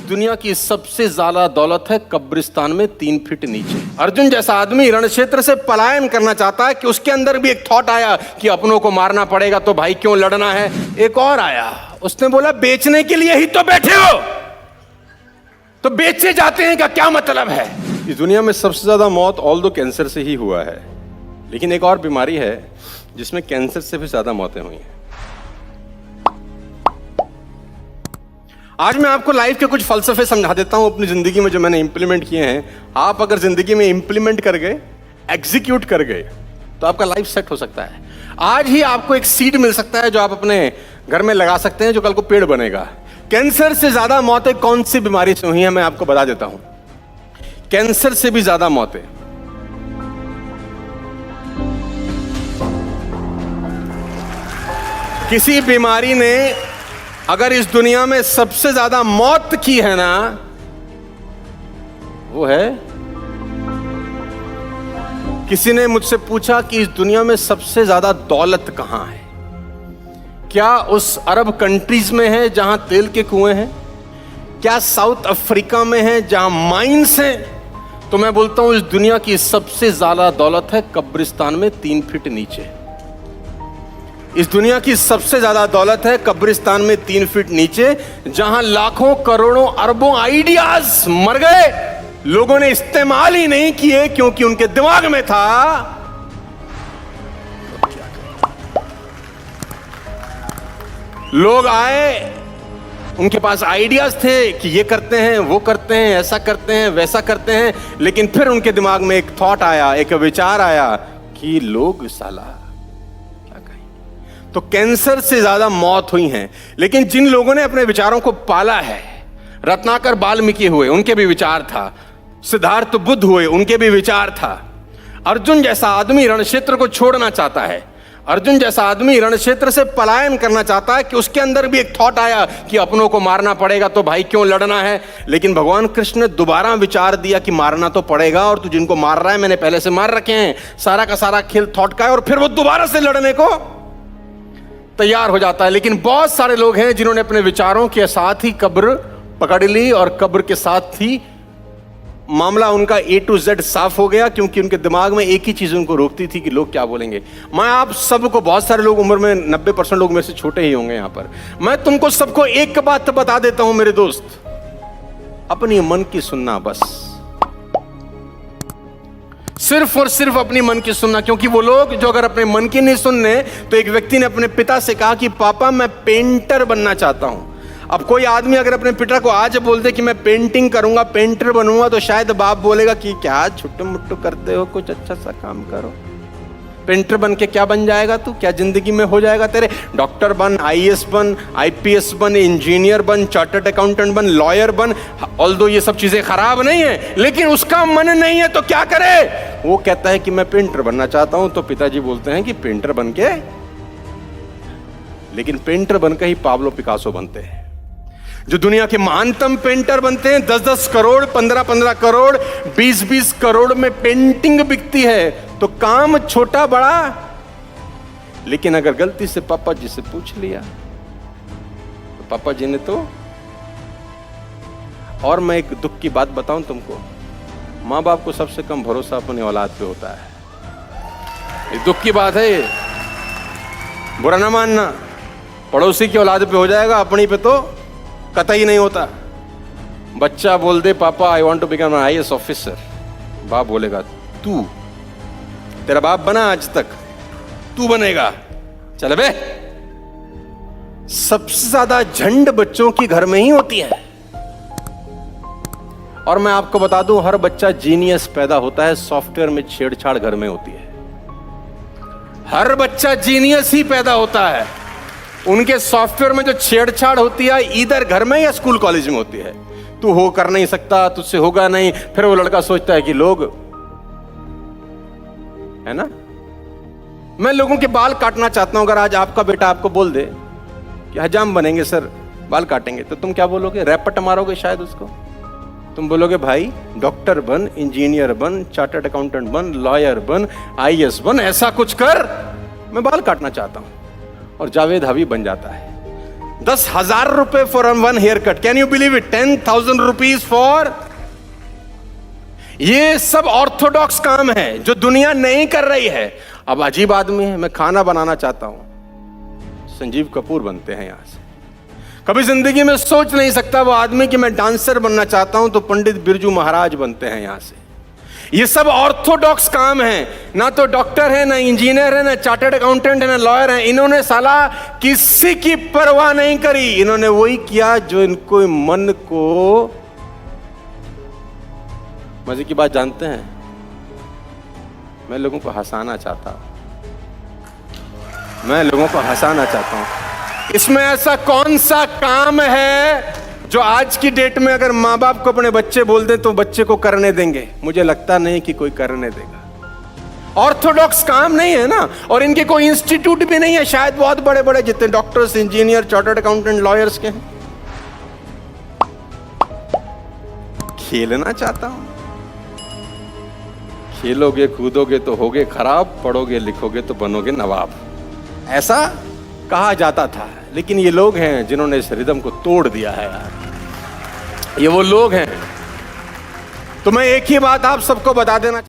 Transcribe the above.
दुनिया की सबसे ज्यादा दौलत है कब्रिस्तान में 3 फीट नीचे। अर्जुन जैसा आदमी रण क्षेत्र से पलायन करना चाहता है कि उसके अंदर भी एक थॉट आया कि अपनों को मारना पड़ेगा तो भाई क्यों लड़ना है। एक और आया, उसने बोला बेचने के लिए ही तो बैठे हो, तो बेचे जाते हैं का क्या मतलब है। इस दुनिया में सबसे ज्यादा मौत ऑल्दो कैंसर से ही हुआ है, लेकिन एक और बीमारी है जिसमें कैंसर से भी ज्यादा मौतें हुई हैं। आज मैं आपको लाइफ के कुछ फलसफे समझा देता हूं अपनी जिंदगी में जो मैंने इंप्लीमेंट किए हैं। आप अगर जिंदगी में इंप्लीमेंट कर गए, एग्जीक्यूट कर गए, तो आपका लाइफ सेट हो सकता है। आज ही आपको एक सीड मिल सकता है जो आप अपने घर में लगा सकते हैं, जो कल को पेड़ बनेगा। कैंसर से ज्यादा मौतें कौन सी बीमारी से हुई हैं मैं आपको बता देता हूं। कैंसर से भी ज्यादा मौतें किसी बीमारी ने अगर इस दुनिया में सबसे ज्यादा मौत की है ना, वो है, किसी ने मुझसे पूछा कि इस दुनिया में सबसे ज्यादा दौलत कहां है। क्या उस अरब कंट्रीज में है जहां तेल के कुएं हैं? क्या साउथ अफ्रीका में है जहां माइंस हैं? तो मैं बोलता हूं इस दुनिया की सबसे ज्यादा दौलत है कब्रिस्तान में 3 फीट नीचे। इस दुनिया की सबसे ज्यादा दौलत है कब्रिस्तान में 3 फीट नीचे, जहां लाखों करोड़ों अरबों आइडियाज मर गए, लोगों ने इस्तेमाल ही नहीं किए क्योंकि उनके दिमाग में था लोग आए, उनके पास आइडियाज थे कि ये करते हैं, वो करते हैं, ऐसा करते हैं, वैसा करते हैं, लेकिन फिर उनके दिमाग में एक थॉट आया, एक विचार आया कि लोग साला तो कैंसर से ज्यादा मौत हुई हैं। लेकिन जिन लोगों ने अपने विचारों को पाला है, रत्नाकर वाल्मीकि हुए, उनके भी विचार था। सिद्धार्थ बुद्ध हुए, उनके भी विचार था। अर्जुन जैसा आदमी रण क्षेत्र को छोड़ना चाहता है। अर्जुन जैसा आदमी रण क्षेत्र से पलायन करना चाहता है कि उसके अंदर भी एक थॉट आया कि अपनों को मारना पड़ेगा तो भाई क्यों लड़ना है। लेकिन भगवान कृष्ण ने दोबारा विचार दिया कि मारना तो पड़ेगा, और तू जिनको मार रहा है मैंने पहले से मार रखे हैं। सारा का सारा खेल थॉट का है, और फिर वो दोबारा से लड़ने को तैयार हो जाता है। लेकिन बहुत सारे लोग हैं जिन्होंने अपने विचारों के साथ ही कब्र पकड़ ली, और कब्र के साथ ही मामला उनका A to Z साफ हो गया, क्योंकि उनके दिमाग में एक ही चीज उनको रोकती थी कि लोग क्या बोलेंगे। मैं आप सबको, बहुत सारे लोग उम्र में 90% लोग मेरे से छोटे ही होंगे यहां पर, मैं तुमको सबको एक बात बता देता हूं मेरे दोस्त, अपनी मन की सुनना बस, सिर्फ और सिर्फ अपनी मन की सुनना। क्योंकि वो लोग जो अगर अपने मन की नहीं सुनने, तो एक व्यक्ति ने अपने पिता से कहा कि पापा मैं पेंटर बनना चाहता हूं। अब कोई आदमी अगर अपने पिता को आज बोल दे कि मैं पेंटिंग करूंगा, पेंटर बनूंगा, तो शायद बाप बोलेगा कि क्या छुट्टू मुट्टू करते हो, कुछ अच्छा सा काम करो। पेंटर बन के क्या बन जाएगा तू, क्या जिंदगी में हो जाएगा तेरे? डॉक्टर बन, IAS बन, IPS बन, इंजीनियर बन, चार्टर्ड अकाउंटेंट बन, लॉयर बन। ऑल्दो ये सब चीजें खराब नहीं है, लेकिन उसका मन नहीं है तो क्या करे? वो कहता है कि मैं पेंटर बनना चाहता हूं, तो पिताजी बोलते हैं कि पेंटर बन के, लेकिन पेंटर बनकर ही पाब्लो पिकासो बनते हैं। जो दुनिया के महानतम पेंटर बनते हैं, 10-10 करोड़, 15-15 करोड़, 20-20 करोड़ में पेंटिंग बिकती है, तो काम छोटा बड़ा। लेकिन अगर गलती से पापा जी से पूछ लिया तो पापा जी ने तो, और मैं एक दुख की बात बताऊं तुमको, मां बाप को सबसे कम भरोसा अपनी औलाद पे होता है। ये दुख की बात है, ये बुरा ना मानना। पड़ोसी की औलाद पे हो जाएगा, अपनी पे तो कतई नहीं होता। बच्चा बोल दे पापा I want to become an IAS officer, बाप बोलेगा तू, तेरा बाप बना आज तक, तू बनेगा, चल बे। सबसे ज्यादा झंड बच्चों की घर में ही होती है। और मैं आपको बता दूं, हर बच्चा जीनियस पैदा होता है, सॉफ्टवेयर में छेड़छाड़ घर में होती है। हर बच्चा जीनियस ही पैदा होता है, उनके सॉफ्टवेयर में जो छेड़छाड़ होती है इधर घर में या स्कूल कॉलेज में होती है। तू हो कर नहीं सकता, तुझसे होगा नहीं। फिर वो लड़का सोचता है कि लोग, है ना। मैं लोगों के बाल काटना चाहता हूं। अगर आज आपका बेटा आपको बोल दे कि हजाम बनेंगे सर, बाल काटेंगे, तो तुम क्या बोलोगे? रैपट मारोगे शायद उसको। तुम बोलोगे भाई डॉक्टर बन, इंजीनियर बन, चार्टर्ड अकाउंटेंट बन, लॉयर बन, IAS बन, ऐसा कुछ कर, मैं बाल काटना चाहता हूं। और जावेद हबीब बन जाता है। 10,000 रुपए for one haircut. Can you believe it? 10,000 rupees for. ये सब ऑर्थोडॉक्स काम है जो दुनिया नहीं कर रही है। अब अजीब आदमी है, मैं खाना बनाना चाहता हूं, संजीव कपूर बनते हैं यहां से। कभी जिंदगी में सोच नहीं सकता वो आदमी कि मैं डांसर बनना चाहता हूं, तो पंडित बिरजू महाराज बनते हैं यहां से। ये सब ऑर्थोडॉक्स काम है। ना तो डॉक्टर है, ना इंजीनियर है, ना चार्टर्ड अकाउंटेंट है, ना लॉयर है। इन्होंने साला किसी की परवाह नहीं करी। इन्होंने वही किया जो इनको मन को। मजे की बात जानते हैं, मैं लोगों को हंसाना चाहता हूं। मैं लोगों को हंसाना चाहता हूं। इसमें ऐसा कौन सा काम है जो आज की डेट में अगर माँ बाप को अपने बच्चे बोल दें तो बच्चे को करने देंगे? मुझे लगता नहीं कि कोई करने देगा। ऑर्थोडॉक्स काम नहीं है ना। और इनके कोई इंस्टीट्यूट भी नहीं है, शायद बहुत बड़े बड़े जितने doctors, engineer, chartered accountant, lawyers के हैं। खेलना चाहता हूं। खेलोगे कूदोगे तो होगे खराब, पढ़ोगे लिखोगे तो बनोगे नवाब, ऐसा कहा जाता था। लेकिन ये लोग हैं जिन्होंने इस रिदम को तोड़ दिया है यार। ये वो लोग हैं। तो मैं एक ही बात आप सबको बता देना